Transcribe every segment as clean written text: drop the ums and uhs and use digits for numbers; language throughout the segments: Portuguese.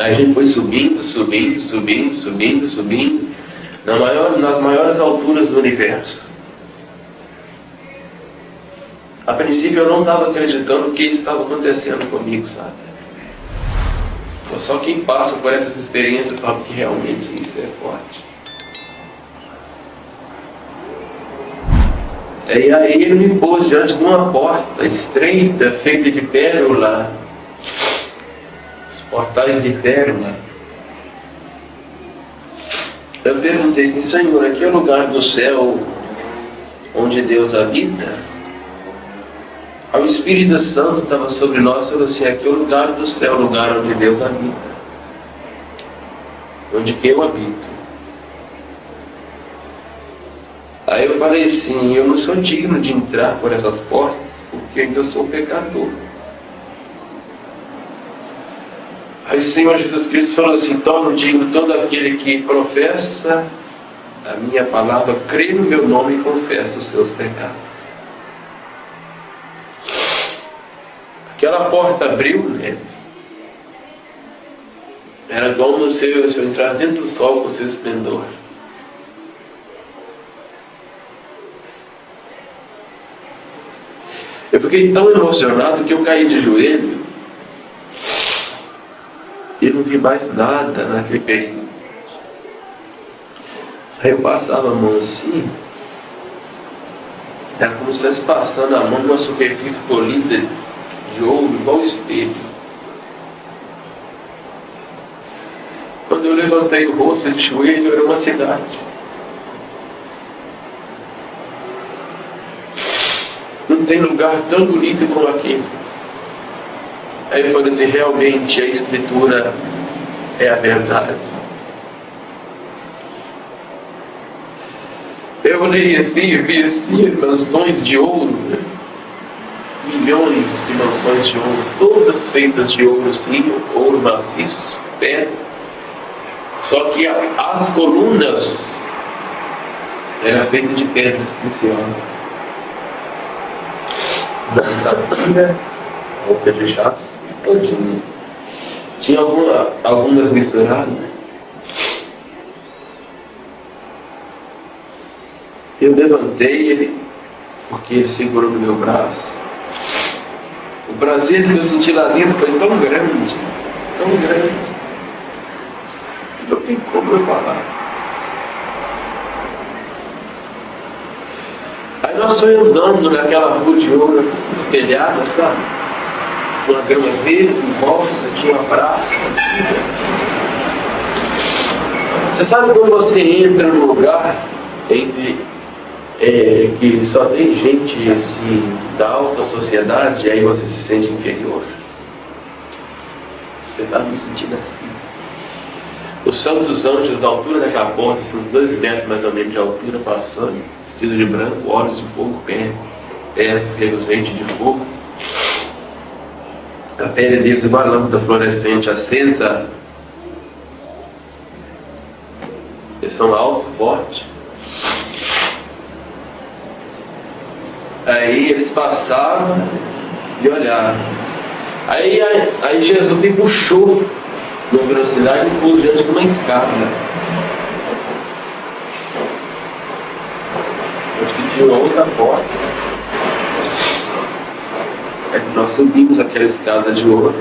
Aí a gente foi subindo, nas maiores alturas do universo. A princípio eu não estava acreditando que isso estava acontecendo comigo, sabe? Só quem passa por essas experiências sabe que realmente isso é forte. E aí ele me pôs diante de uma porta estreita, feita de pérola, os portais de pérola. Eu perguntei assim, Senhor, aqui é o lugar do céu onde Deus habita? O Espírito Santo estava sobre nós e falou assim, aqui é o lugar do céu, o lugar onde Deus habita. Onde eu habito. Aí eu falei assim, eu não sou digno de entrar por essas portas, porque ainda sou pecador. Aí o Senhor Jesus Cristo falou assim, torno digno todo aquele que professa a minha palavra, crê no meu nome e confessa os seus pecados. Aquela porta abriu, né? Era como se eu entrar dentro do sol com seu esplendor. Eu fiquei tão emocionado que eu caí de joelho e não vi mais nada naquele período. Aí eu passava a mão assim, era como se estivesse passando a mão numa superfície polida de ouro, igual espelho. Quando eu levantei o rosto de joelho, era uma cidade. Não tem lugar tão bonito como aquele. Aí eu falei assim, realmente a Escritura é a verdade. Eu olhei assim, eu vi assim, mansões de ouro, né? Milhões de mansões de ouro, todas feitas de ouro fino, ouro maciço, pedra. Só que as colunas eram feitas de pedra preciosa. Vou fechar todinho. Tinha algumas misturadas. Eu levantei ele, porque ele segurou no meu braço. O prazer que eu senti lá dentro foi tão grande, tão grande. Não tem como eu falar. Aí nós fomos andando naquela rua de ouro espelhada, sabe? Uma grama verde, em volta, tinha uma praça. Você sabe quando você entra num lugar que só tem gente assim, da alta sociedade, e aí você se sente inferior? Você está me sentindo assim. Os santos anjos, da altura daquela porta, uns 2 metros mais ou menos de altura, passando, vestidos de branco, olhos de fogo, pés reluzentes de fogo. A pele deles igual a lâmpada fluorescente acesa. Eles são altos, fortes. Aí eles passavam e olhavam. Aí Jesus me puxou numa velocidade e me pôs diante de uma escada. Acho que tinha uma outra porta. Aí nós subimos aquela escada de ouro.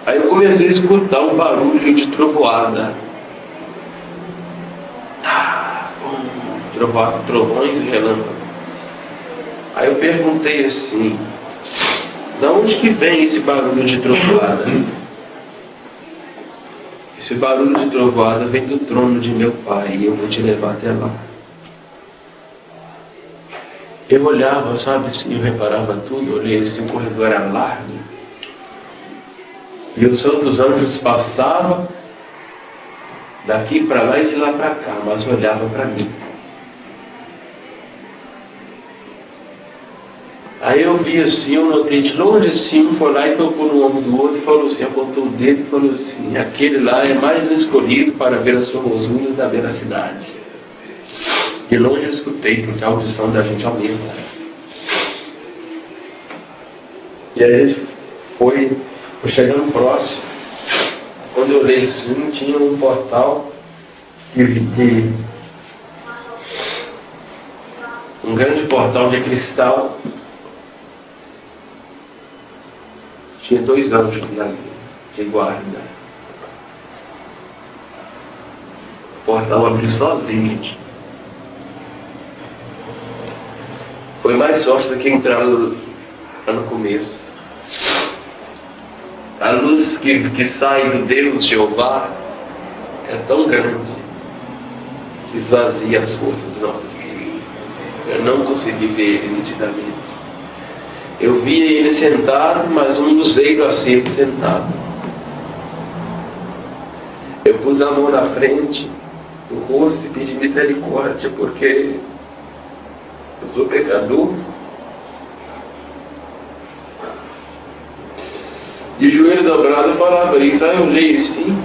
Aí eu comecei a escutar um barulho de trovoada. Trovões e relâmpagos. Aí eu perguntei assim, de onde que vem esse barulho de trovoada? Esse barulho de trovoada vem do trono de meu pai e eu vou te levar até lá. Eu olhava, sabe, assim, eu reparava tudo, eu olhei assim, o corredor era largo. E os santos anjos passavam daqui para lá e de lá para cá, mas olhavam para mim. Aí eu vi assim, eu notei de longe assim, um foi lá e tocou no ombro do outro e falou assim, apontou o dedo e falou assim, aquele lá é mais escolhido para ver as formosura da veracidade. De longe eu escutei, porque a audição da gente aumenta. E aí foi Foi chegando próximo. Quando eu olhei assim, tinha um portal um grande portal de cristal. Tinha 2 anjos ali, de guarda. O portal abriu sozinho. Foi mais forte do que entrar no começo. A luz que sai do Deus Jeová é tão grande que esvazia as forças dos nossos espíritos. Eu não consegui ver ele nitidamente. Eu via ele sentado, mas um dos veio a ser sentado. Eu pus a mão na frente, no rosto e pedi misericórdia, porque eu sou pecador. De joelho dobrado eu falava isso. Aí eu olhei assim,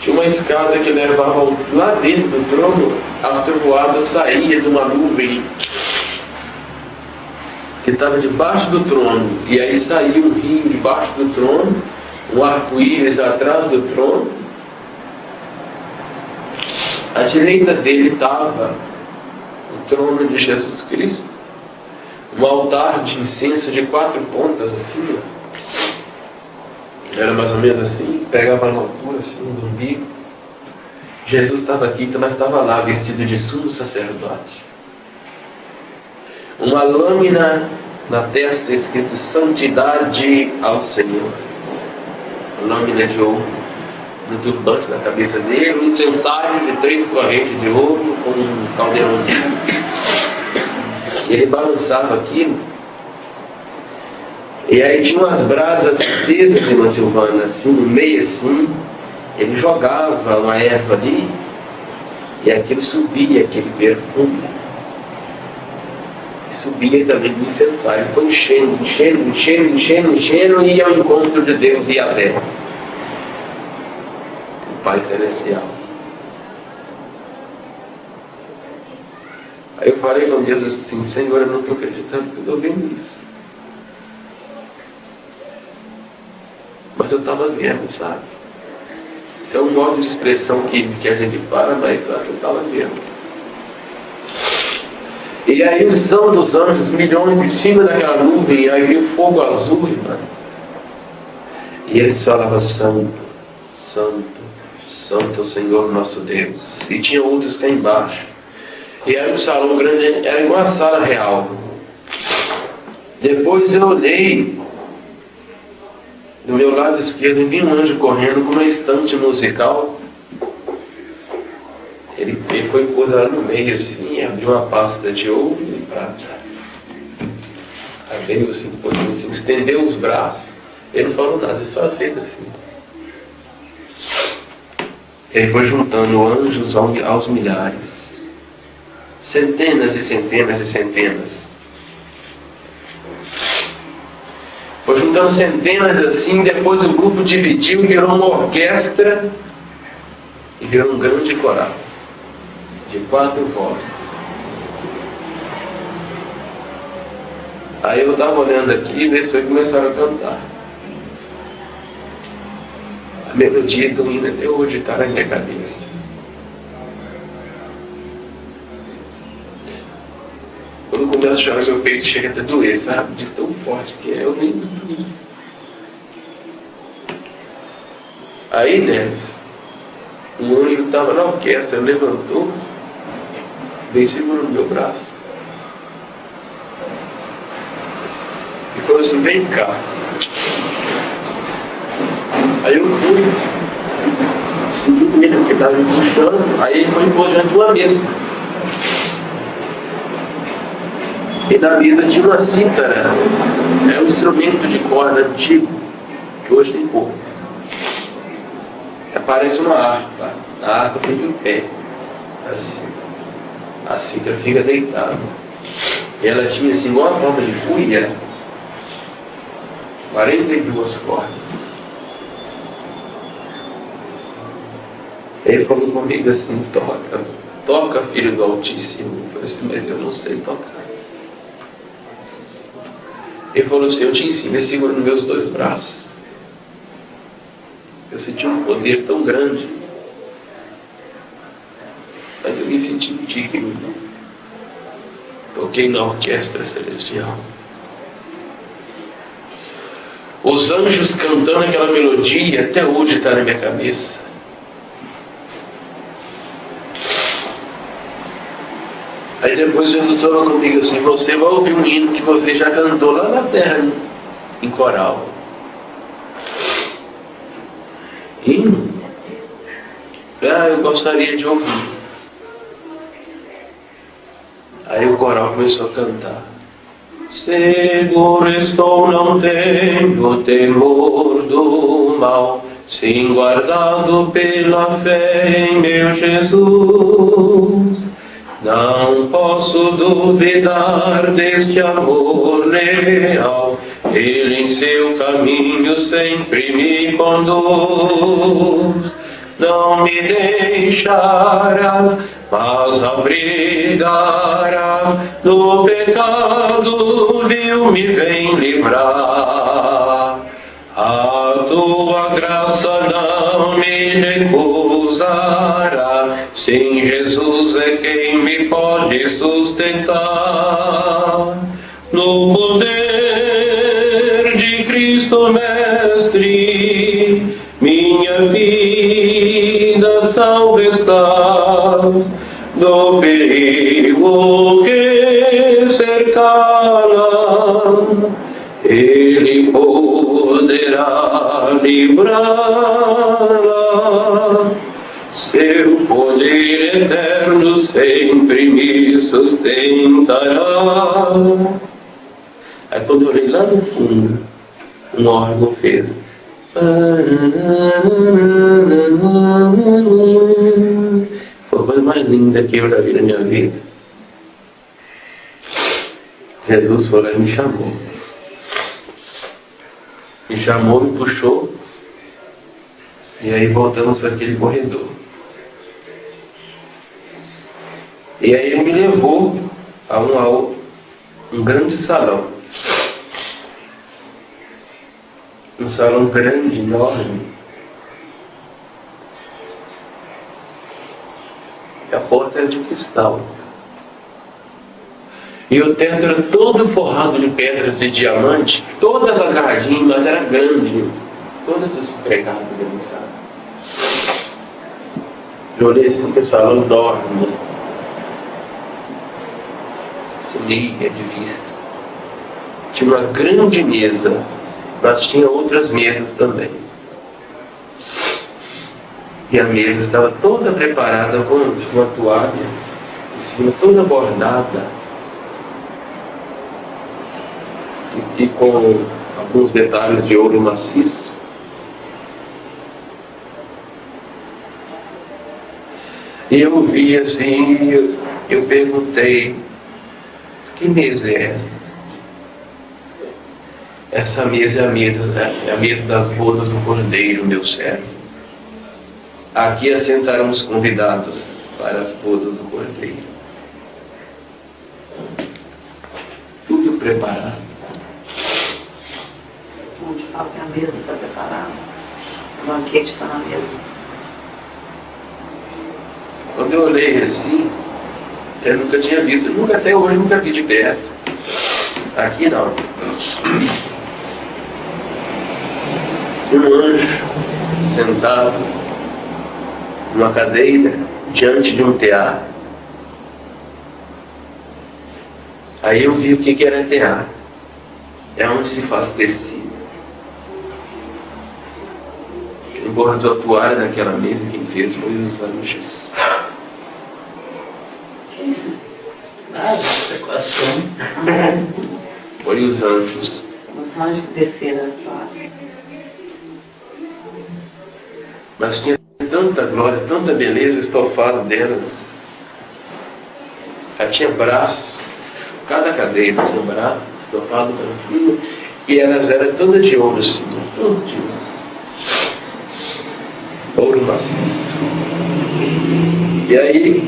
tinha uma escada que levava lá dentro do trono. A trovoada saía de uma nuvem que estava debaixo do trono, e aí saía um rio debaixo do trono, um arco-íris atrás do trono. À direita dele estava o trono de Jesus Cristo, um altar de incenso de 4 pontas assim, ó. Era mais ou menos assim, pegava na altura assim, no umbigo. Jesus estava aqui, mas estava lá, vestido de sumo sacerdote. Uma lâmina na testa escrito Santidade ao Senhor. Lâmina de ouro no turbante na cabeça dele, um incensário de 3 correntes de ouro com um caldeirão de ouro. Ele balançava aquilo. E aí tinha umas brasas acesas, irmã Silvana, assim, no meio assim. Ele jogava uma erva ali e aquilo subia, aquele perfume. Subia também do incensário. Foi enchendo e ia ao encontro de Deus e Yahvé, o Pai Celestial. Aí eu falei com Deus assim: Senhor, eu não estou acreditando que eu estou vendo isso. Mas eu estava vendo, sabe? É um modo de expressão que a gente para, mas eu estava vendo. E aí o som dos anjos, milhões de cima daquela nuvem, e aí o fogo azul, irmão. E eles falavam: Santo, Santo, Santo é o Senhor nosso Deus. E tinha outros cá embaixo. E aí o salão grande era igual a sala real. Depois eu olhei, do meu lado esquerdo, vi um anjo correndo com uma estante musical. Ele foi pôr lá no meio assim, abriu uma pasta de ouro e prata. Aí veio assim, assim, estendeu os braços. Ele não falou nada, ele só fez assim. Ele foi juntando anjos aos milhares. Centenas e centenas e centenas. Foi juntando centenas assim, depois o grupo dividiu e virou uma orquestra e virou um grande coral de 4 vozes. Aí eu estava olhando aqui e eles começaram a cantar. A melodia do hino até hoje está na minha cabeça. Quando começa a chorar, meu peito chega até doer, sabe? De tão forte que é, eu nem dormi. Aí, né, o anjo estava na orquestra, levantou, veio segurando meu braço. E falou assim: vem cá. Aí eu fui, ele que estava me puxando, aí ele foi empurrando de uma mesa. E na mesa tinha uma cítara, é um instrumento de corda antigo, que hoje tem pouco. Parece uma harpa, a harpa fica em pé, assim. A cítara fica deitada. E ela tinha assim, igual a forma de cuia, 42 cordas. Ele falou comigo assim: toca, filho do Altíssimo. Eu falei assim: mas eu não sei tocar. Ele falou assim: eu te ensino, ele segura nos meus 2 braços. poder tão grande. Mas eu me senti digno. Toquei na orquestra celestial. Os anjos cantando aquela melodia, até hoje está na minha cabeça. Aí depois Jesus falou comigo assim, você vai ouvir um hino que você já cantou lá na terra, em coral. Hino? Ah, eu gostaria de ouvir. Aí o coral começou a cantar. Seguro estou, não tenho temor do mal, sim guardado pela fé em meu Jesus. Não posso duvidar deste amor leal, Ele em seu caminho sempre me conduz. Não me deixará, mas abrigará, do pecado vil me vem livrar. A tua graça não me recusará, sim, Jesus é quem me pode sustentar. No poder de Cristo Mestre, minha vida salva está do perigo que cercá-la. Ele poderá livrá-la. Seu poder eterno sempre me sustentará. Aí quando eu olhei lá no fundo, um órgão fez. Foi a coisa mais linda que eu já vi na minha vida. Jesus foi lá e me chamou. Me chamou, me puxou. E aí voltamos para aquele corredor. E aí ele me levou a um grande salão. Um salão grande, enorme. E a porta era de cristal. E o teto era todo forrado de pedras de diamante, todas agarradinhas, mas era grande. Todas as pregadas dentro do salão. Eu olhei assim que o salão dorme. Liga de vista. Tinha uma grande mesa, mas tinha outras mesas também. E a mesa estava toda preparada com uma toalha, em cima toda bordada, e com alguns detalhes de ouro maciço. E eu vi assim, eu perguntei, que mesa é essa? Essa mesa é a mesa das bodas do Cordeiro, meu servo. Aqui assentaram os convidados para as bodas do Cordeiro. Tudo preparado. Onde fala que a mesa está preparada, o banquete está na mesa. Quando eu olhei assim, eu nunca tinha visto, até hoje nunca vi de perto. Aqui não. Um anjo sentado numa cadeira diante de um tear. Aí eu vi o que era tear. É onde se faz tecido. Quem bordou a toalha daquela mesa, quem fez foi os anjos. Foi os anjos. Os anjos que desceram a toalha. Mas tinha tanta glória, tanta beleza estofada dela. Ela tinha braços, cada cadeira tinha um braço estofado branquinho, e elas eram todas de ouro assim, todas de ouro. Ouro maciço. E aí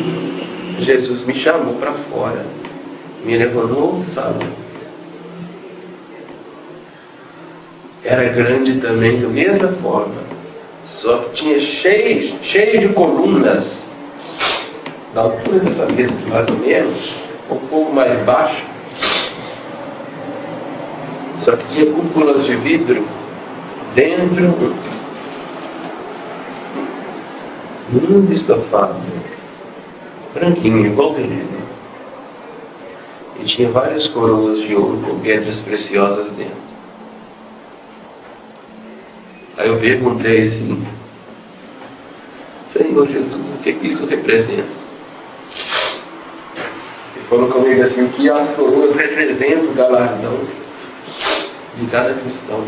Jesus me chamou para fora, me levou no salão. Era grande também, da mesma forma. Só que tinha cheio de colunas, da altura dessa mesa, mais ou menos, um pouco mais baixo. Só que tinha cúpulas de vidro dentro, muito estofado, branquinho, igual veneno. E tinha várias coroas de ouro com pedras preciosas dentro. Aí eu perguntei assim: Senhor Jesus, o que isso representa? Ele falou comigo assim: o que as coroas representam o galardão de cada cristão.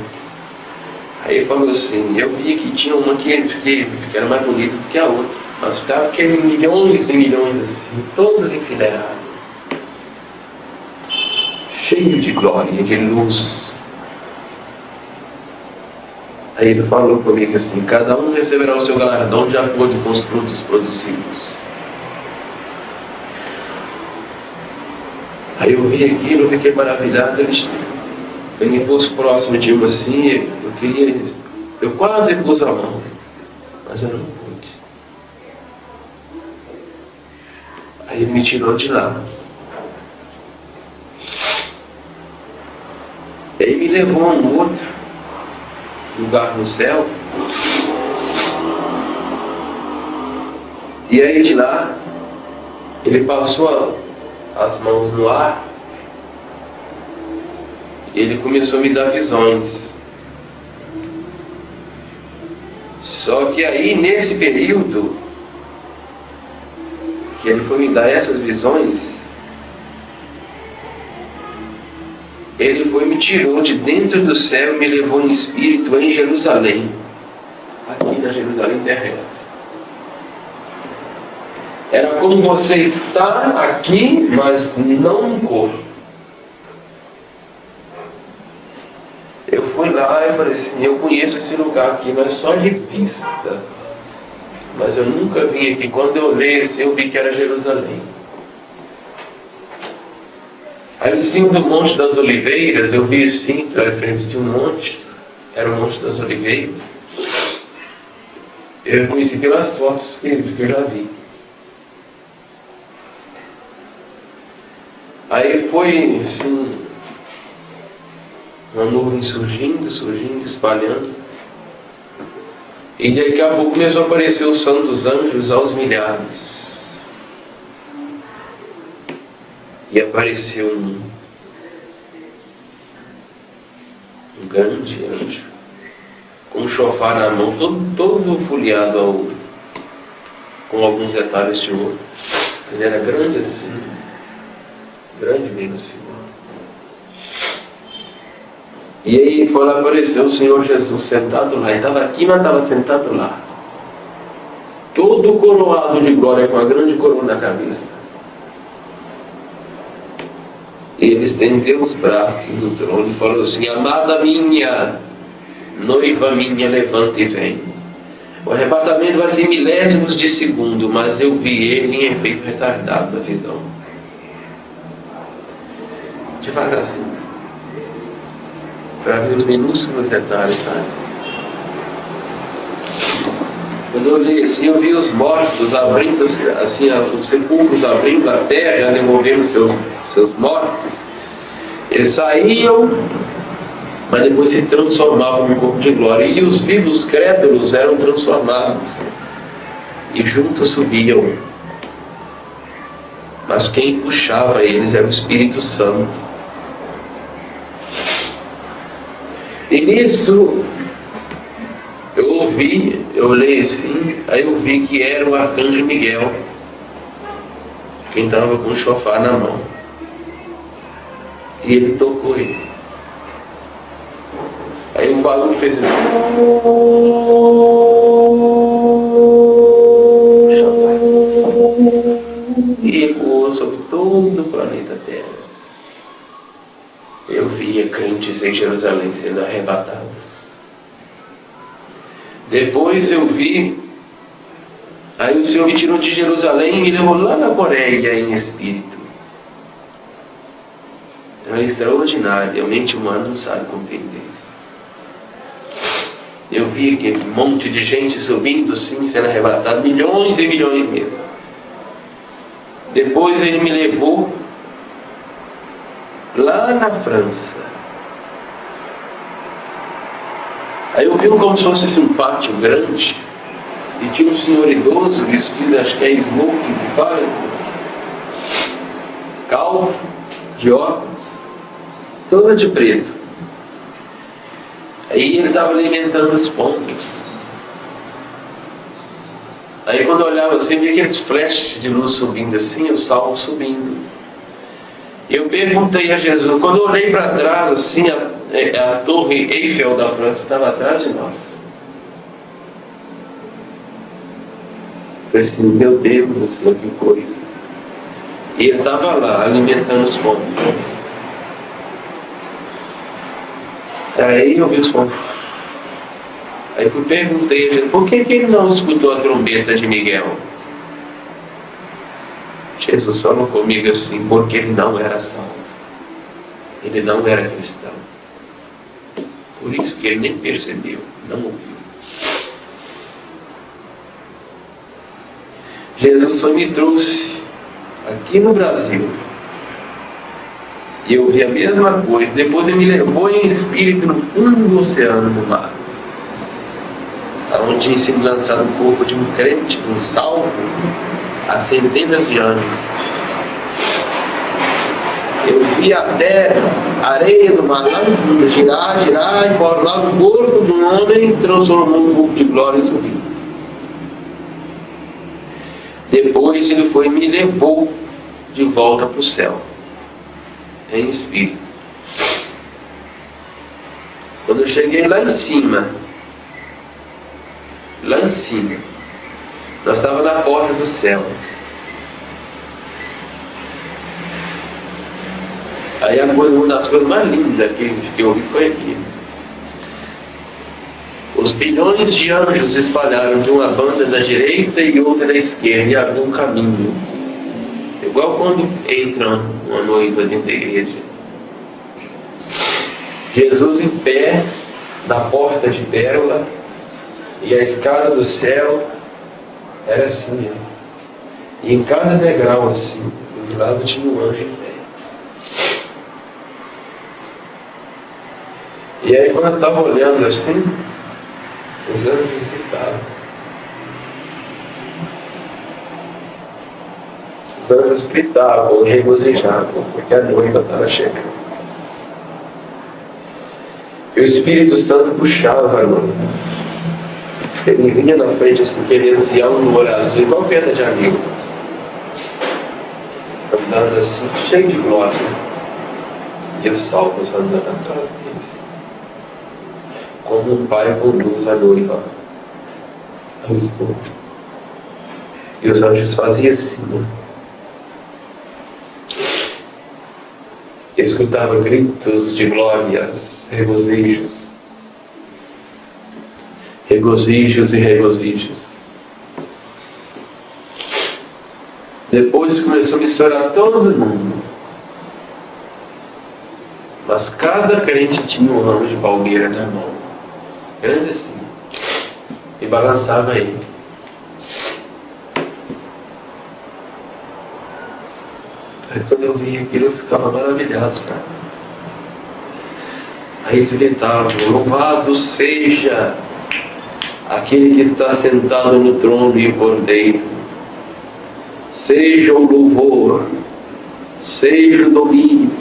Aí ele falou assim: eu vi que tinha uma que era mais bonita do que a outra, mas ficava aqueles milhões e milhões assim, todas enfileiradas, cheio de glória, de luz. Aí ele falou comigo assim: cada um receberá o seu galardão de acordo com os frutos produzidos. Aí eu vi aquilo, eu fiquei maravilhado. Ele me pôs próximo de mim assim, eu quase pus a mão, mas eu não pude. Aí ele me tirou de lá. E aí me levou a um outro lugar no céu. E aí de lá, ele passou as mãos no ar, e ele começou a me dar visões. Só que aí, nesse período que ele foi me dar essas visões, ele foi me tirou de dentro do céu e me levou em espírito em Jerusalém, aqui na Jerusalém terrestre. Era como você estar aqui, mas não no corpo. Eu fui lá e falei assim: eu conheço esse lugar aqui, mas só de vista. Mas eu nunca vim aqui. Quando eu olhei, eu vi que era Jerusalém. Aí em cima do Monte das Oliveiras, eu vi assim, à frente de um monte, era o Monte das Oliveiras. Eu conheci pelas fotos que eu já vi. Aí foi assim, uma nuvem surgindo, espalhando. E daqui a pouco começou a aparecer os santos anjos aos milhares. E apareceu um grande anjo, com um chofar na mão, todo folheado a ouro, com alguns detalhes de ouro. Ele era grande assim, grande mesmo assim. E aí foi lá, apareceu o Senhor Jesus sentado lá. Ele estava aqui, mas estava sentado lá, todo coroado de glória, com a grande coroa na cabeça. Ele estendeu os braços no trono e falou assim: amada minha, noiva minha, levanta e vem. O arrebatamento vai ser milésimos de segundo, mas eu vi ele em efeito retardado da visão. Devagarzinho, para ver os minúsculos detalhes, sabe? Quando eu olhei assim, eu vi os mortos abrindo, assim, os sepulcros abrindo a terra, devolvendo seus mortos. Eles saíam, mas depois se transformavam num corpo de glória. E os vivos crédulos eram transformados e juntos subiam. Mas quem puxava eles era o Espírito Santo. E nisso eu olhei assim, aí eu vi que era o arcanjo Miguel, quem estava com o chofar na mão. E ele tocou ele. Aí o barulho fez e ecoou sobre todo o planeta Terra. Eu via crentes em Jerusalém sendo arrebatados. Depois eu vi, aí o Senhor me tirou de Jerusalém e me levou lá na Coreia em espírito. É extraordinário, a mente humana não sabe compreender. Eu vi aquele monte de gente subindo assim, sendo arrebatado, milhões e milhões mesmo. Depois ele me levou lá na França. Aí eu vi como se fosse um pátio grande, e tinha um senhor idoso, vestido, acho que é smoking, que fala, calvo, de óculos, toda de preto. Aí ele estava alimentando os pombos. Aí quando eu olhava assim, eu via aqueles flashes de luz subindo assim, o sol subindo. Eu perguntei a Jesus, quando eu olhei para trás, assim, a torre Eiffel da França estava atrás de nós. Eu falei assim, meu Deus, que coisa. E ele estava lá, alimentando os pombos. Aí eu vi os pombos. Aí eu perguntei a Jesus, por que ele não escutou a trombeta de Miguel? Jesus falou comigo assim, porque ele não era salvo. Ele não era cristão. Por isso que ele nem percebeu, não ouviu. Jesus só me trouxe aqui no Brasil. E eu vi a mesma coisa. Depois ele me levou em espírito no fundo do oceano, no mar. Onde tinha sido lançado o corpo de um crente, um salvo, há centenas de anos. Eu vi a terra, a areia do mar, lá no fundo, girar, e formar o corpo de um homem, transformou um corpo de glória e subiu. Depois ele foi e me levou de volta para o céu, em espírito. Quando eu cheguei lá em cima, nós estávamos na porta do céu. Aí uma das coisas mais lindas que eu vi foi aqui. Os bilhões de anjos espalharam de uma banda da direita e outra da esquerda, e havia um caminho. Igual quando entra uma noiva dentro da igreja. Jesus em pé, na porta de pérola, e a escada do céu era assim, ó. E em cada degrau assim, do lado tinha um anjo em pé. E aí quando eu estava olhando assim, os anjos gritavam. Os anjos gritavam, regozijavam, porque a noiva estava chegando. E o Espírito Santo puxava a noiva. Ele vinha na frente assim, querendo enfiar um olho azul, igual pedra de amigo. Andando assim, cheio de glória. E os salvos andando atrás dele. Como um pai conduz a noiva ao esposo. E os anjos faziam assim, né? Eu escutava gritos de glória, regozijos. Regozijos e regozijos. Depois começou a misturar todo mundo. Mas cada crente tinha um ramo de palmeira na mão. Grande assim. E balançava ele. Aí quando eu vi aquilo, eu ficava maravilhado, tá? Aí eles gritavam, louvado seja aquele que está sentado no trono e o Cordeiro. Seja o louvor, seja o domínio,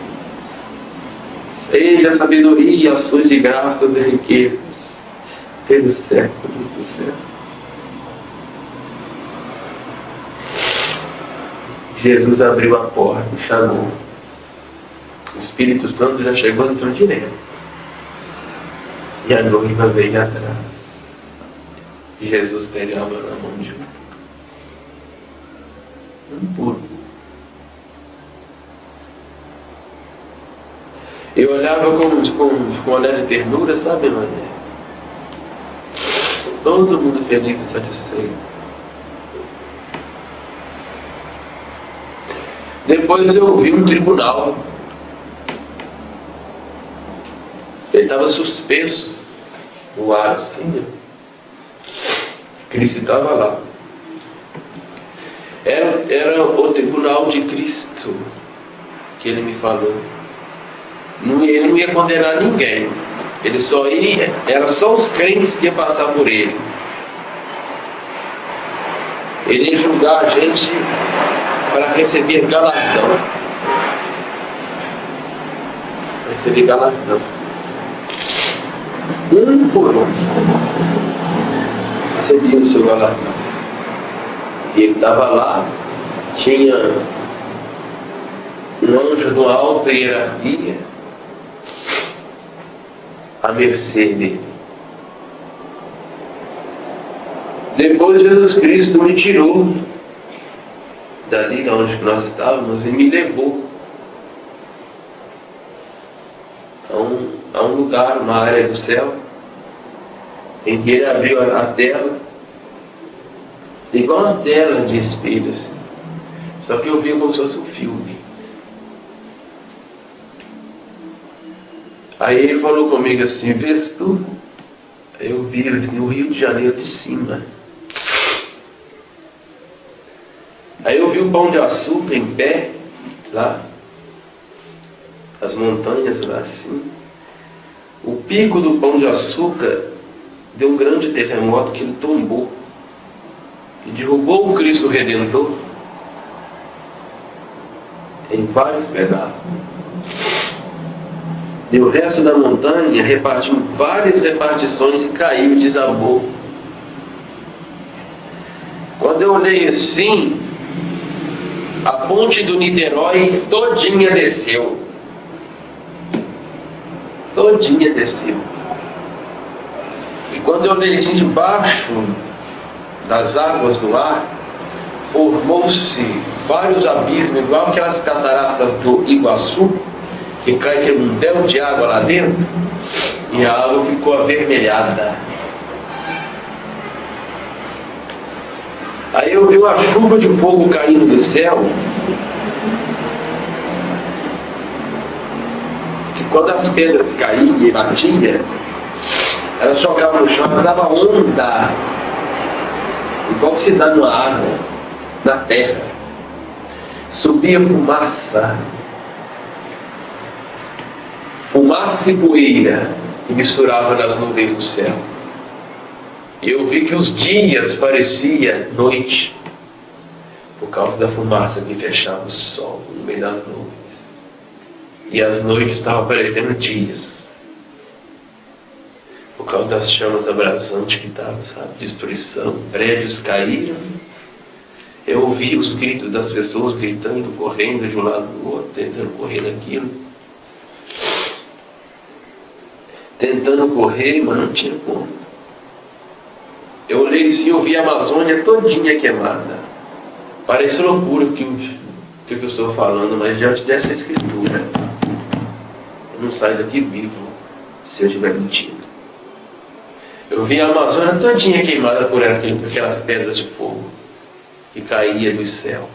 seja a sabedoria, ações de graças e riquezas, pelos séculos do céu. Jesus abriu a porta e chamou. O Espírito Santo já chegou no trono direto. E a noiva veio atrás. E Jesus pegava na mão de um pulo. Eu olhava com um olhar de ternura, sabe, Mané? Todo mundo feliz e satisfeito. Depois eu vi um tribunal. Ele estava suspenso no ar, assim, Cristo estava lá. Era o tribunal de Cristo que ele me falou. Ele não ia condenar ninguém. Ele só ia, era só os crentes que iam passar por ele. Ele ia julgar a gente para receber galardão. Receber galardão. Um por um. Recebia o seu galardão. E ele estava lá, tinha um anjo de uma alta hierarquia à mercê dele. Depois Jesus Cristo me tirou dali onde nós estávamos e me levou a um lugar, uma área do céu, em que ele abriu a tela, igual uma tela de espelho, assim. Só que eu vi como se fosse um filme. Aí ele falou comigo assim, vês tu? Eu vi no Rio de Janeiro de cima. Aí eu vi o Pão de Açúcar em pé, lá, as montanhas lá assim. O pico do Pão de Açúcar deu um grande terremoto que ele tombou. E derrubou o Cristo Redentor em vários pedaços. E o resto da montanha repartiu várias repartições e caiu e desabou. Quando eu olhei assim, a ponte do Niterói todinha desceu. Todinha desceu. E quando eu olhei assim debaixo das águas do ar, formou-se vários abismos, igual aquelas cataratas do Iguaçu, que cai aquele mundão de água lá dentro, e a água ficou avermelhada. Aí eu vi uma chuva de fogo caindo do céu, que quando as pedras caíam e batiam, elas jogavam no chão, elas davam onda, igual que se dá na água, na terra. Subia fumaça e poeira, que misturava nas nuvens do céu. E eu vi que os dias pareciam noite, por causa da fumaça que fechava o sol no meio das nuvens. E as noites estavam parecendo dias, por causa das chamas abrasantes que estavam, sabe? Destruição, prédios caíram. Eu ouvi os gritos das pessoas gritando, correndo de um lado para o outro, tentando correr daquilo. Tentando correr, mas não tinha como. Eu olhei assim, eu vi a Amazônia todinha queimada. Parece loucura o que eu estou falando, mas diante dessa escritura, eu não saio daqui vivo se eu estiver mentindo. Eu vi a Amazônia todinha queimada por aquelas pedras de fogo que caía dos céus.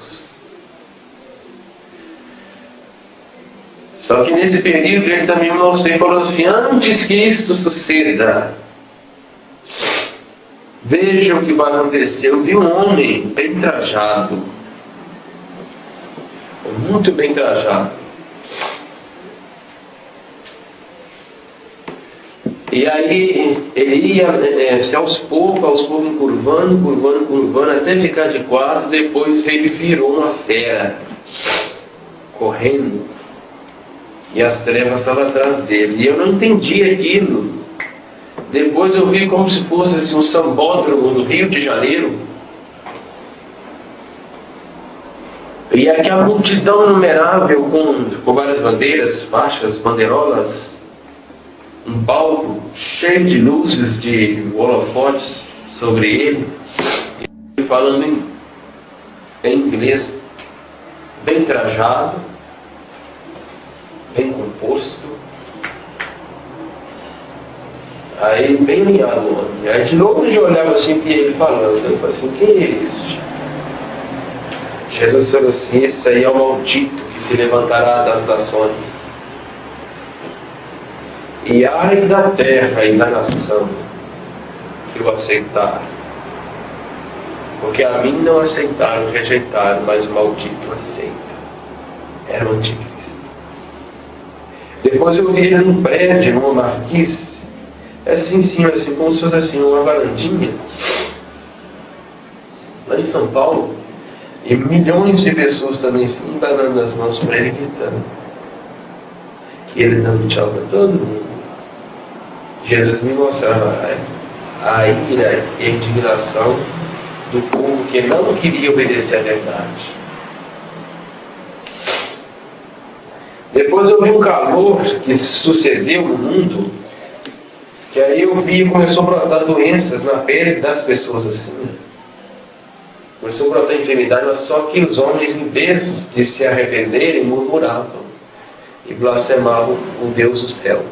Só que nesse período ele também me mostrou e falou assim, antes que isso suceda, veja o que vai acontecer. Eu vi um homem bem trajado, muito bem trajado. E aí ele ia aos poucos encurvando, até ficar de quatro. Depois ele virou uma fera, correndo, e as trevas estavam atrás dele. E eu não entendi aquilo. Depois eu vi como se fosse assim, um sambódromo do Rio de Janeiro. E aquela multidão inumerável com várias bandeiras, faixas, bandeirolas, um palco cheio de luzes, de holofotes sobre ele, e falando em inglês, bem trajado, bem composto. Aí bem alinhado. Aí de novo eu olhava assim para ele falando, eu falei assim, quem é esse? Jesus falou assim, esse aí é o maldito que se levantará das nações. E ai da terra e da nação que o aceitar. Porque a mim não aceitaram, rejeitaram, mas o maldito aceita. Era o anticristo. Depois eu vi ele num prédio, numa marquise, assim, como se fosse assim, uma varandinha, lá em São Paulo, e milhões de pessoas também assim, embanando as mãos para ele, gritando. E ele dando tchau para todo mundo. Jesus me mostrava a ira e a indignação do povo que não queria obedecer à verdade. Depois eu vi um calor que sucedeu no mundo, que aí eu vi e começou a brotar doenças na pele das pessoas assim. Começou a brotar enfermidade, mas só que os homens, em vez de se arrependerem, murmuravam e blasfemavam o Deus do céu.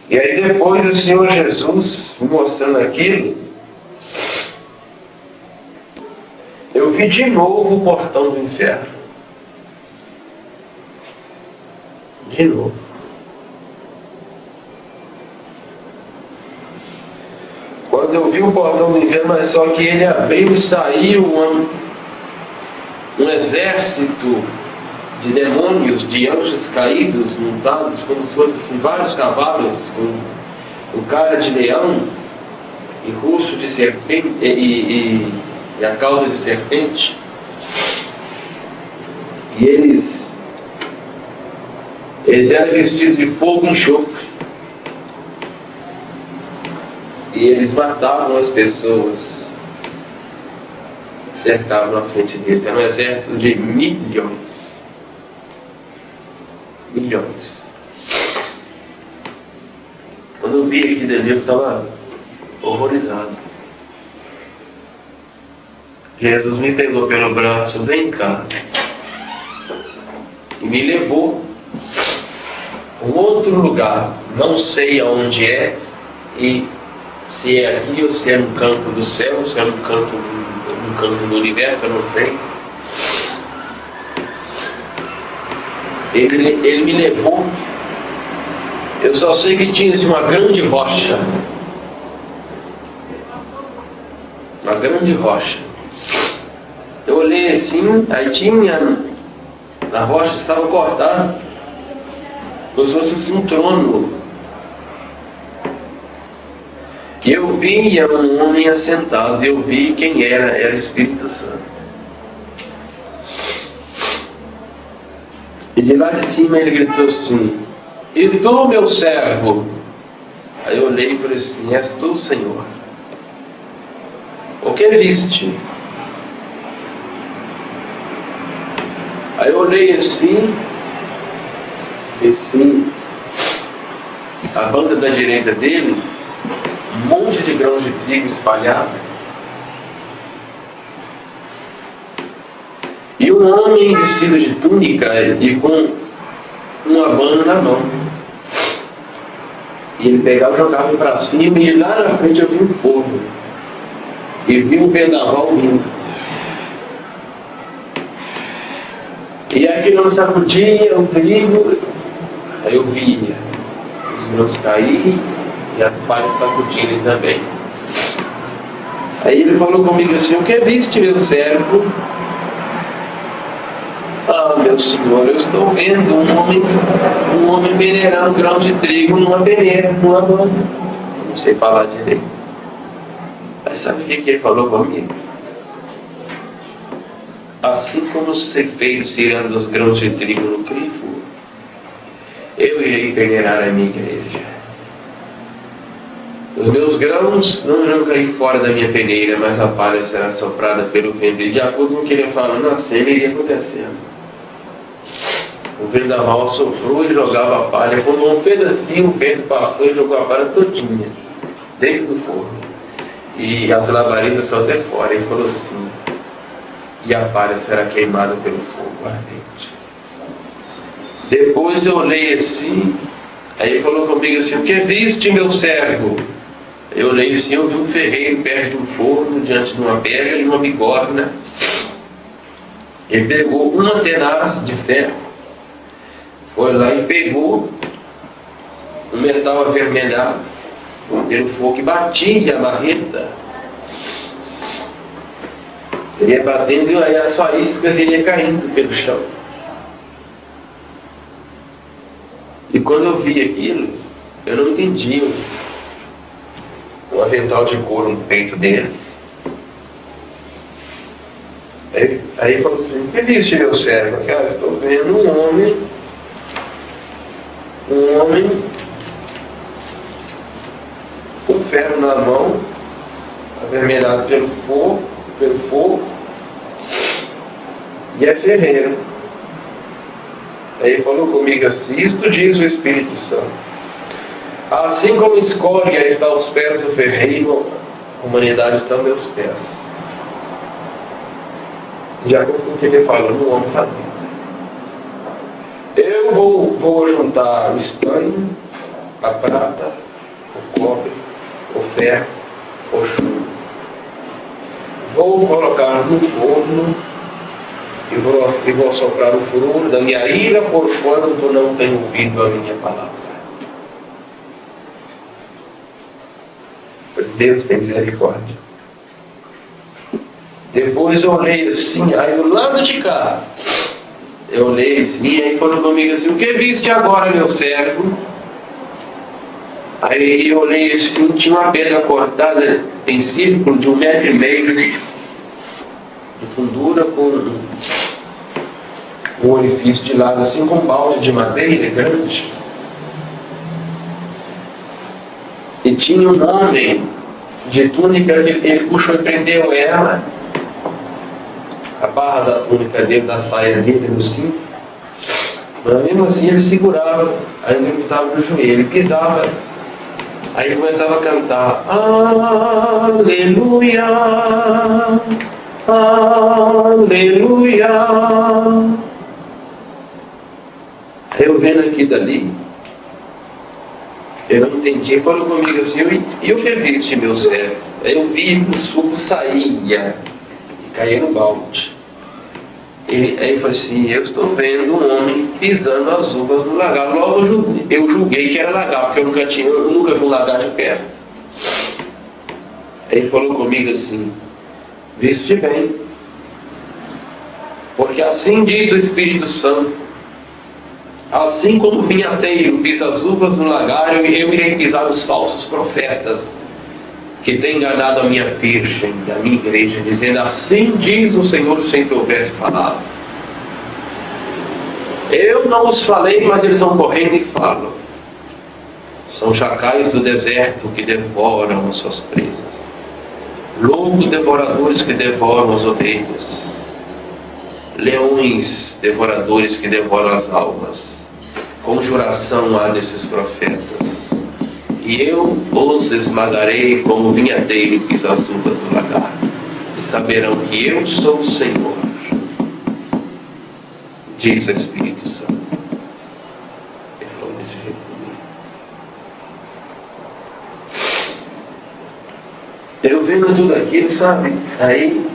E aí depois o Senhor Jesus, me mostrando aquilo, eu vi de novo o portão do inferno. De novo. Quando eu vi o portão do inferno, mas só que ele abriu e saiu um exército de demônios, de anjos caídos, montados, como se fossem vários cavalos, com cara de leão, e rosto de serpente, e a cauda de serpente. E eles eram vestidos de fogo e enxofre. E eles matavam as pessoas, cercavam na frente deles. Era um exército de milhões. Quando eu vi aquilo ali, eu estava horrorizado. Jesus me pegou pelo braço, vem cá, e me levou a um outro lugar, não sei aonde é, e se é aqui ou se é no campo do céu, se é no campo do universo, eu não sei. Ele me levou, eu só sei que tinha uma grande rocha. Uma grande rocha. Eu olhei assim, aí tinha, na rocha estava cortada, como se fosse um trono. E eu vi um homem assentado, eu vi quem era o Espírito Santo. E de lá de cima ele gritou assim, e tu, meu servo? Aí eu olhei e falei assim, és tu, Senhor? O que viste? Aí eu olhei assim, a banda da direita dele, um monte de grãos de trigo espalhado. E um homem vestido de túnica e com uma banda na mão. E ele pegava e jogava para cima, e lá na frente eu vi um fogo. E vi um vendaval vindo. E aquilo sacudia o trigo, aí eu via os grãos caírem e as palhas sacudirem também. Aí ele falou comigo assim, o que viste, meu servo? Ah, meu senhor, eu estou vendo um homem peneirando grãos de trigo numa peneira, numa banda. Não sei falar direito. Mas sabe o que ele falou comigo? Assim como os ceifeiros tirando os grãos de trigo no crivo, eu irei peneirar a minha igreja. Os meus grãos não irão cair fora da minha peneira, mas a palha será soprada pelo vento. E de acordo com o que ele falou na cena, iria acontecendo. O vendaval soprou e jogava a palha. Quando um pedacinho, o vento passou e jogou a palha todinha dentro do forno. E as labaredas só até fora. Ele falou assim, e a palha será queimada pelo fogo ardente. Depois eu olhei assim, aí ele falou comigo assim, o que viste, meu servo? Eu olhei assim, eu vi um ferreiro perto de um forno, diante de uma pega e uma bigorna. Ele pegou uma tenaz de ferro, foi lá e pegou o metal avermelhado Era o fogo que batia a marreta. Ele ia batendo e as faíscas iam caindo pelo chão. E quando eu vi aquilo, eu não entendi o avental de couro no peito dele. Aí ele falou assim: o que disse meu cérebro? Cara, estou vendo um homem com ferro na mão, avermelhado pelo fogo, e é ferreiro. Aí ele falou comigo assim: isto diz o Espírito Santo. Assim como escória está aos pés do ferreiro, a humanidade está aos meus pés. De acordo com o que ele falou, no homem está dentro. Eu vou juntar o estanho, a prata, o cobre, o ferro, o chumbo. Vou colocar no forno e vou soprar o furor da minha ira, porquanto não tenho ouvido a minha palavra. Deus tem misericórdia. Depois eu olhei assim, aí do lado de cá, eu olhei assim, e aí falou comigo assim: o que viste agora, meu servo? Aí eu olhei assim, tinha uma pedra cortada em círculo de 1,5 metros de fundura, com um orifício de lado assim, com um balde de madeira grande. E tinha um homem de túnica, ele puxou e prendeu ela, a barra da túnica dele, da saia dele, no cinto. Mas mesmo assim ele segurava, ainda ele estava no joelho, ele pisava. Aí ele começava a cantar: aleluia, aleluia. Aí eu vendo aqui dali, eu não entendi. Ele falou comigo assim: e eu reviste meu servo. Aí eu vi o suco saía e caía no balde. Aí eu falei assim: eu estou vendo um homem pisando as uvas do lagar. Logo eu julguei que era lagar, porque eu nunca vi um lagar de perto. Aí ele falou comigo assim: viste bem, porque assim diz o Espírito Santo: assim como o vinhateiro pisa as uvas no lagar, eu irei pisar os falsos profetas que têm enganado a minha virgem, a minha igreja, dizendo: assim diz o Senhor, sem que houvesse falado. Eu não os falei, mas eles vão correndo e falam. São chacais do deserto que devoram as suas presas, lobos devoradores que devoram as ovelhas, leões devoradores que devoram as almas. Conjuração há desses profetas, e eu os esmagarei como vinhateiro que pisa as uvas do lagar, e saberão que eu sou o Senhor, diz o Espírito Santo. Ele falou desse jeito comigo. Eu vendo tudo aquilo, sabe? Aí,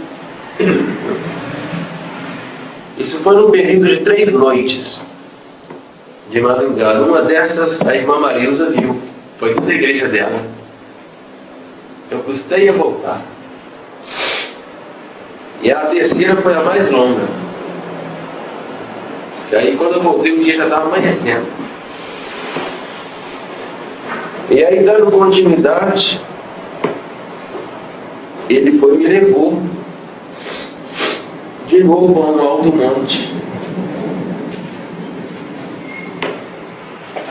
isso foi num período de 3 noites. De madrugada. Uma dessas, a irmã Marilza viu. Foi toda a igreja dela. Eu custei a voltar. E a terceira foi a mais longa. E aí quando eu voltei, o dia já estava amanhecendo. E aí, dando continuidade, ele foi e me levou de novo a um alto monte.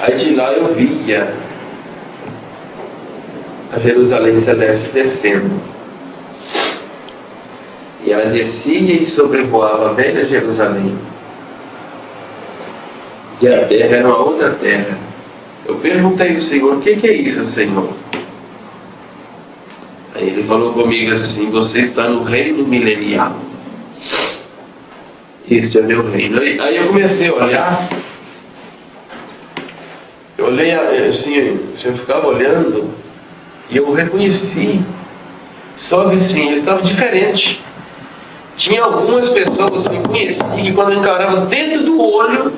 Aí de lá eu via a Jerusalém celeste descendo. E ela descia e sobrevoava a velha Jerusalém. E a terra era uma outra terra. Eu perguntei ao Senhor: o que é isso, Senhor? Aí ele falou comigo assim: você está no reino milenial. Este é meu reino. Aí eu comecei a olhar. Eu olhei assim, eu ficava olhando e eu reconheci. Só que assim, ele estava diferente. Tinha algumas pessoas que eu conheci que quando eu encarava dentro do olho,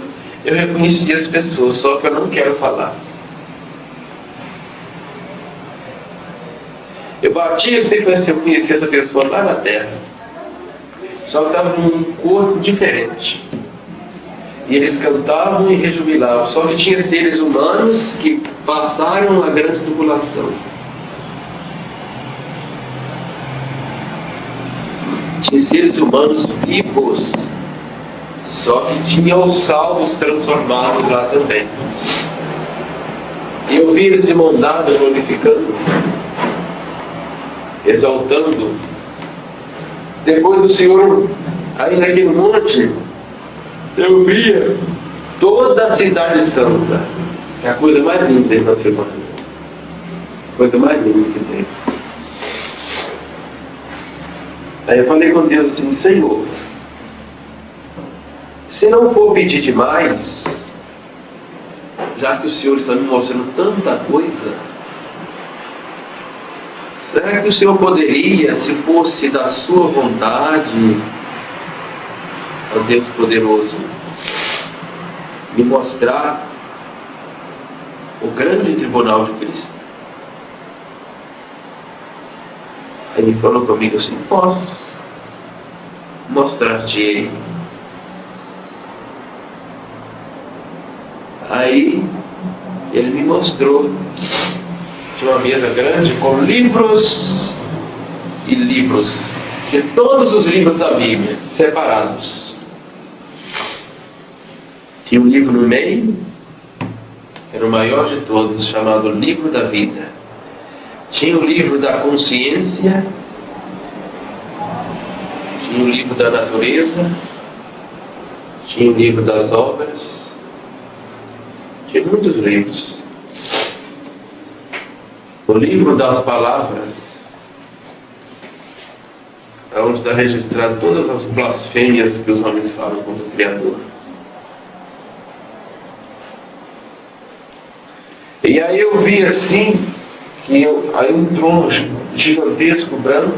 eu reconhecia as pessoas, só que eu não quero falar. Eu batia sempre se eu conhecia essa pessoa lá na Terra. Só que estava num corpo diferente. E eles cantavam e rejubilavam. Só que tinha seres humanos que passaram a grande tribulação. Tinha seres humanos vivos. Só que tinha os salvos transformados lá também. E eu vi eles de mão dada glorificando, exaltando. Depois do Senhor, aí naquele monte, eu via toda a cidade santa. É a coisa mais linda da semana. A coisa mais linda que tem. Aí eu falei com Deus assim, Senhor, se não for pedir demais, já que o Senhor está me mostrando tanta coisa, será que o Senhor poderia, se fosse da sua vontade, ó Deus poderoso, me mostrar o grande tribunal de Cristo? Aí ele falou comigo assim, posso mostrar-te. Aí ele me mostrou de uma mesa grande com livros e livros, de todos os livros da Bíblia, separados. Tinha um livro no meio, era o maior de todos, chamado Livro da Vida. Tinha o livro da consciência, tinha o livro da natureza, tinha o livro das obras, tinha muitos livros. O livro das palavras, onde está registrado todas as blasfêmias que os homens falam contra o Criador. E aí eu vi assim, aí um trono gigantesco, branco,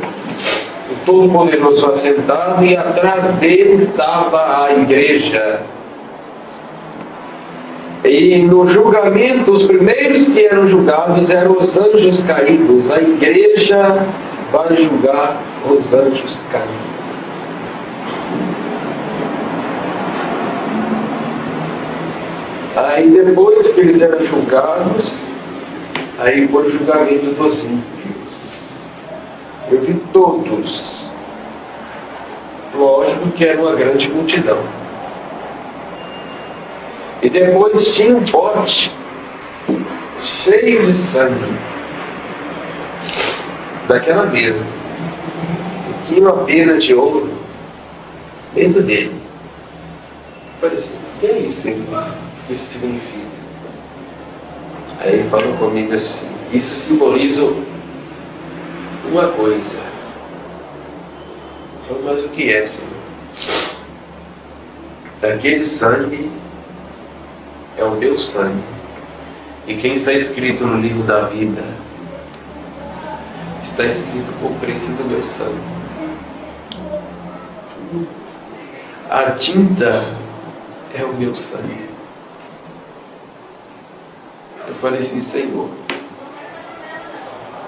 o Todo-Poderoso assentado, e atrás dele estava a igreja. E no julgamento, os primeiros que eram julgados eram os anjos caídos. A igreja vai julgar os anjos caídos. Aí depois que eles eram julgados, aí foi o julgamento dos ímpios. Eu vi todos. Lógico que era uma grande multidão. E depois tinha um pote cheio de sangue daquela mesa. E tinha uma pena de ouro dentro dele. Eu falei assim, o que é isso, Senhor? O que isso significa? Aí ele falou comigo assim, isso simboliza uma coisa. Eu falei, mas o que é, Senhor? Aquele sangue é o meu sangue. E quem está escrito no livro da vida, está escrito por preço do meu sangue. A tinta é o meu sangue. Eu falei assim, Senhor,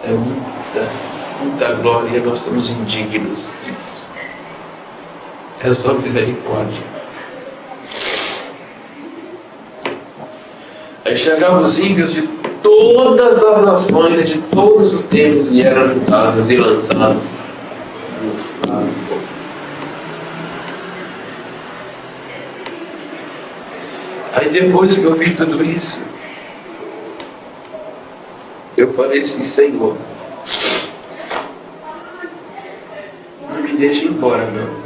é muita glória, nós somos indignos disso. É só misericórdia. Aí chegavam os ímpios de todas as nações, de todos os tempos, e eram julgados e lançados no lago. Aí depois que eu vi tudo isso, eu falei assim, Senhor, não me deixe ir embora, não.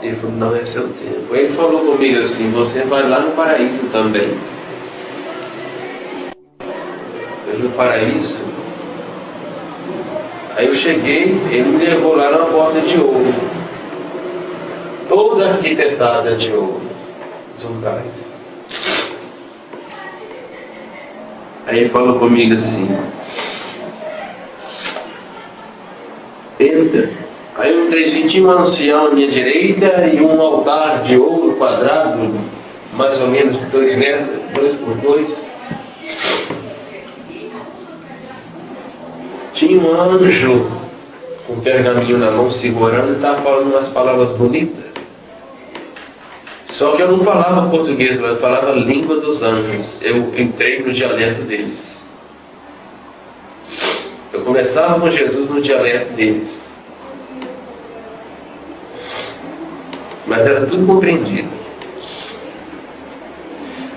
Ele falou, não é seu tempo. Ele falou comigo assim, você vai lá no paraíso também. Eu no paraíso. Aí eu cheguei, ele me levou lá na porta de ouro. Toda arquitetada de ouro. Dos lugares. Aí ele falou comigo assim, entra. Aí eu entrei, tinha um ancião à minha direita e um altar de ouro quadrado, mais ou menos de 2 metros, 2 por 2. Tinha um anjo com um pergaminho na mão segurando e estava falando umas palavras bonitas. Só que eu não falava português, mas eu falava a língua dos anjos. Eu entrei no dialeto deles. Eu conversava com Jesus no dialeto deles. Mas era tudo compreendido.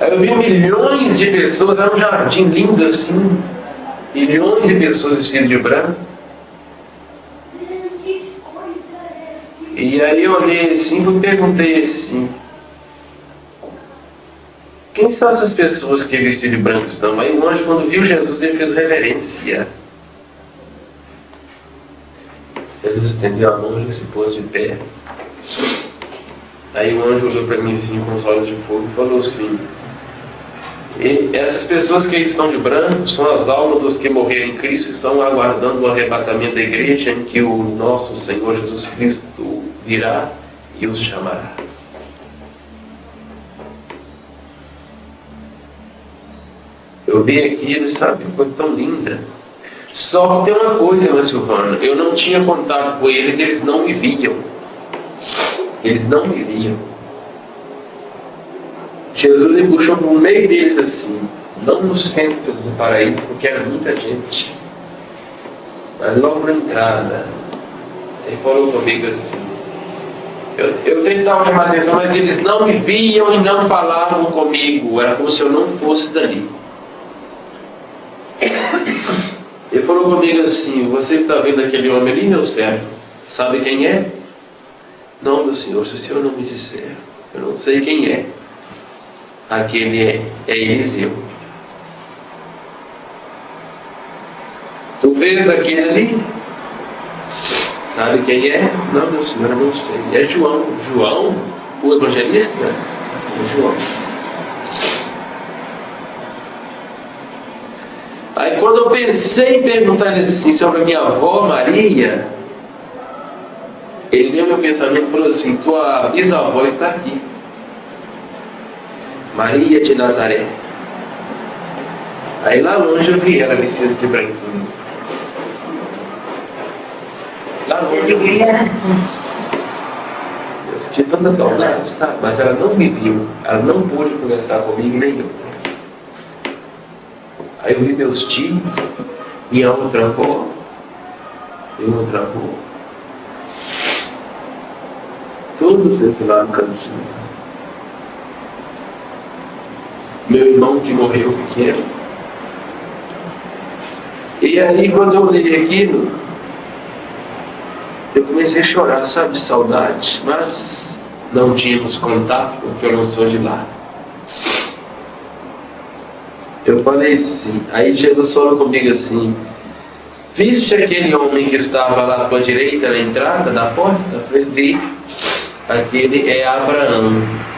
Aí eu vi milhões de pessoas, era um jardim lindo assim, milhões de pessoas vestidas de branco. E aí eu olhei assim e perguntei assim, quem são essas pessoas que vestidas de branco estão? Aí o anjo, quando viu Jesus, ele fez reverência. Jesus estendeu a mão e se pôs de pé. Aí o anjo olhou para mim assim, com os olhos de fogo e falou assim, e essas pessoas que estão de branco são as almas dos que morreram em Cristo, estão aguardando o arrebatamento da igreja, em que o nosso Senhor Jesus Cristo virá e os chamará. Eu vi aquilo, sabe, foi tão linda. Só que tem uma coisa, meu Silvano, eu não tinha contato com eles, eles não me viam. Eles não me viam. Jesus me puxou para o meio deles assim, não no centro do paraíso, porque era muita gente. Mas logo na entrada, ele falou comigo assim, eu tentava chamar a atenção, mas eles não me viam e não falavam comigo, era como se eu não fosse dali. Ele falou comigo assim, você está vendo aquele homem ali, meu servo? Sabe quem é? Não, meu senhor, se o senhor não me disser, eu não sei quem é. Aquele é Eliseu. Tu vês aquele ali? Sabe quem é? Não, meu senhor, eu não sei. É João. João, o evangelista? É João. Aí quando eu pensei em perguntar assim sobre a minha avó Maria, ele deu meu pensamento e falou assim, tua bisavó está aqui. Maria de Nazaré. Aí lá longe eu vi ela vestida de branco. Lá longe eu vi. Eu senti tanta saudade, sabe? Mas ela não me viu. Ela não pôde conversar comigo, nem eu. Aí eu vi meus tios, e a outra avó, e outra avó. Todos esses lá no cantinho. Meu irmão que morreu pequeno. E aí quando eu olhei aquilo, eu comecei a chorar, sabe, de saudade, mas não tínhamos contato, porque eu não sou de lá. Eu falei assim, aí Jesus falou comigo assim, viste aquele homem que estava lá à tua direita na entrada da porta? Eu falei, vi, aquele é Abraão,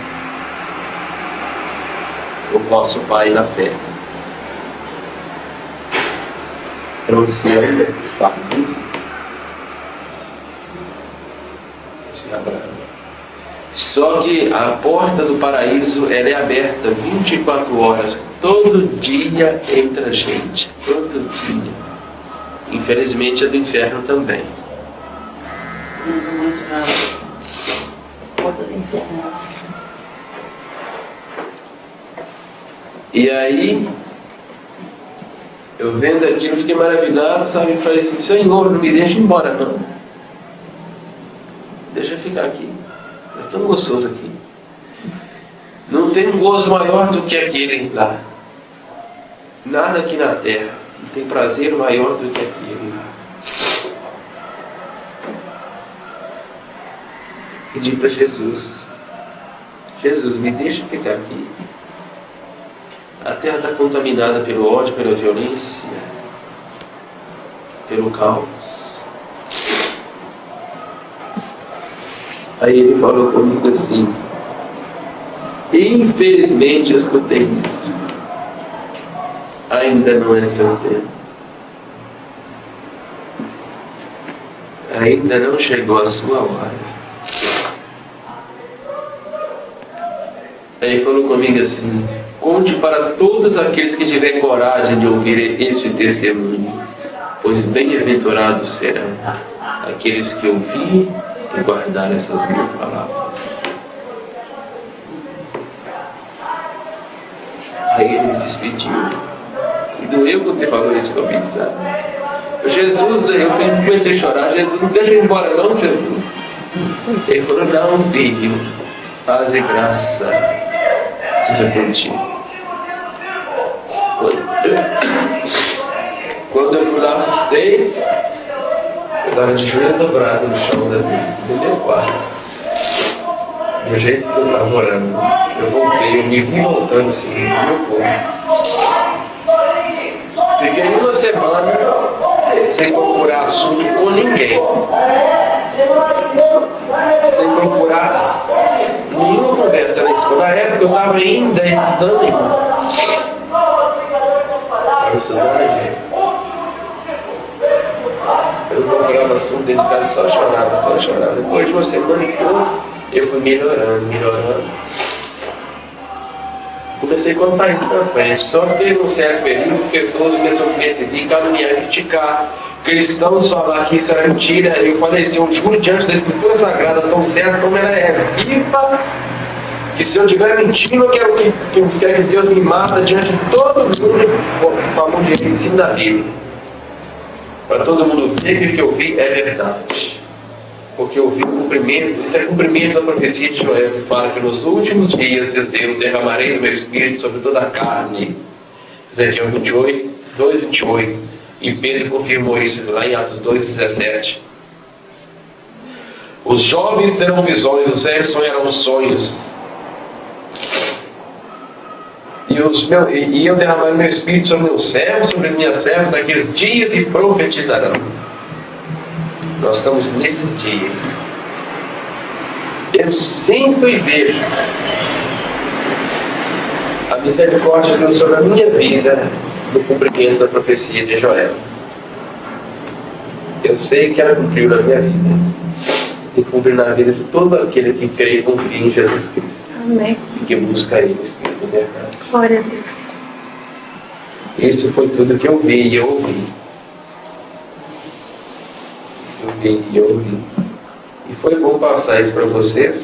o vosso pai na fé. Trouxe ainda Abraão. Só que a porta do paraíso ela é aberta 24 horas. Todo dia entra gente. Todo dia. Infelizmente a do inferno também. Porta do inferno. E aí, eu vendo aquilo, fiquei maravilhado, sabe? E falei assim, Senhor, não me deixe ir embora não. Deixa eu ficar aqui. É tão gostoso aqui. Não tem um gozo maior do que aquele lá. Nada aqui na terra. Não tem prazer maior do que aquele lá. Pedi para Jesus. Jesus, me deixa ficar aqui. A terra está contaminada pelo ódio, pela violência, pelo caos. Aí ele falou comigo assim, infelizmente eu escutei isso. Ainda não é seu tempo. Ainda não chegou a sua hora. Aí ele falou comigo assim, conte para todos aqueles que tiverem coragem de ouvir esse testemunho, pois bem-aventurados serão aqueles que ouvirem e guardarem essas minhas palavras. Aí ele me despediu. E doeu quando ele falou isso comigo, sabe? Jesus, eu comecei a chorar. Jesus, não deixa eu ir embora não, Jesus. Ele falou, não, filho, paz e graça seja por ti. Quando eu fui lá, assustei, eu estava de joelho dobrado no chão do meu quarto. Do jeito que eu estava orando. Eu voltei, eu me vi voltando assim, no meu corpo. Fiquei uma semana sem procurar assunto com ninguém. Sem procurar nenhuma conversa na escola. Na época eu estava ainda estudando, irmão. Eu procurava assunto dentro de casa, só chorava. Depois de uma semana e pouco, eu fui melhorando. Comecei a contar isso pra frente. Só que teve um certo período, pessoas começaram a perceber, caminhar, criticar. Cristãos falar que isso era mentira. Eu falei assim, eu juro diante da Escritura Sagrada, tão certo como ela é viva, que se eu estiver mentindo, eu quero que Deus me mata diante de todo mundo, com a mão de ensino da Bíblia. Para todo mundo ver que o que eu vi é verdade. Porque eu vi o cumprimento, isso é cumprimento da profecia de Joel, que fala que nos últimos dias de Deus derramarei o meu Espírito sobre toda a carne. Ezequiel 28, 2:28. E Pedro confirmou isso lá em Atos 2:17. Os jovens terão visões, os velhos sonharão sonhos. E eu derramarei meu Espírito sobre meus servos, sobre minhas servas, naqueles dias e profetizarão. Nós estamos nesse dia. Eu sinto e vejo a misericórdia de Deus sobre a minha vida no cumprimento da profecia de Joel. Eu sei que ela cumpriu na minha vida e cumpre na vida de todo aquele que crê e confia em Jesus Cristo. Amém. E que busca Ele, Espírito de verdade. Glória a Deus. Isso foi tudo que eu vi e eu ouvi. Eu ouvi. E foi bom passar isso para vocês.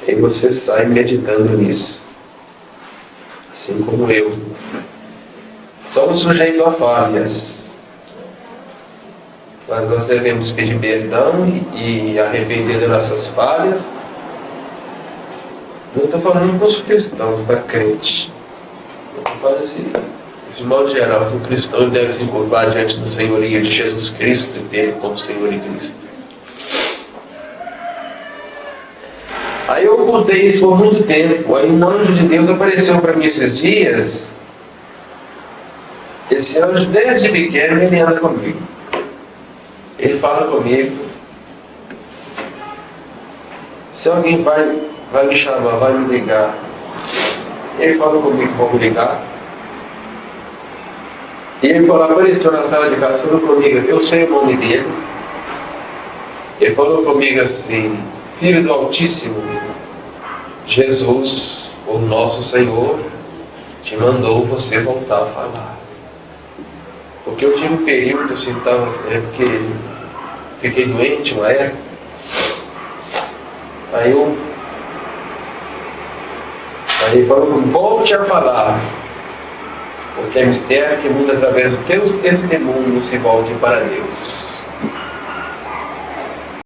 E você sai meditando nisso. Assim como eu. Somos sujeitos a falhas. Mas nós devemos pedir perdão e arrepender das nossas falhas. Não estou falando para os cristãos, para crentes. Eu estou falando assim. De modo geral, o cristão deve se curvar diante do senhorio de Jesus Cristo e ter como Senhor e Cristo. Aí eu ocultei isso por muito tempo. Aí um anjo de Deus apareceu para mim esses dias. Esse anjo, desde pequeno, ele anda comigo. Ele fala comigo. Se alguém vai me chamar, vai me ligar, ele fala comigo como ligar. E ele falou, apareceu na sala de casa, falou comigo, eu sei o nome dele. Ele falou comigo assim, Filho do Altíssimo, Jesus, o nosso Senhor, te mandou você voltar a falar. Porque eu tive um período assim, porque fiquei doente uma época. Aí ele falou, volte a falar. Porque é mistério que muda através do teu testemunho se volte para Deus.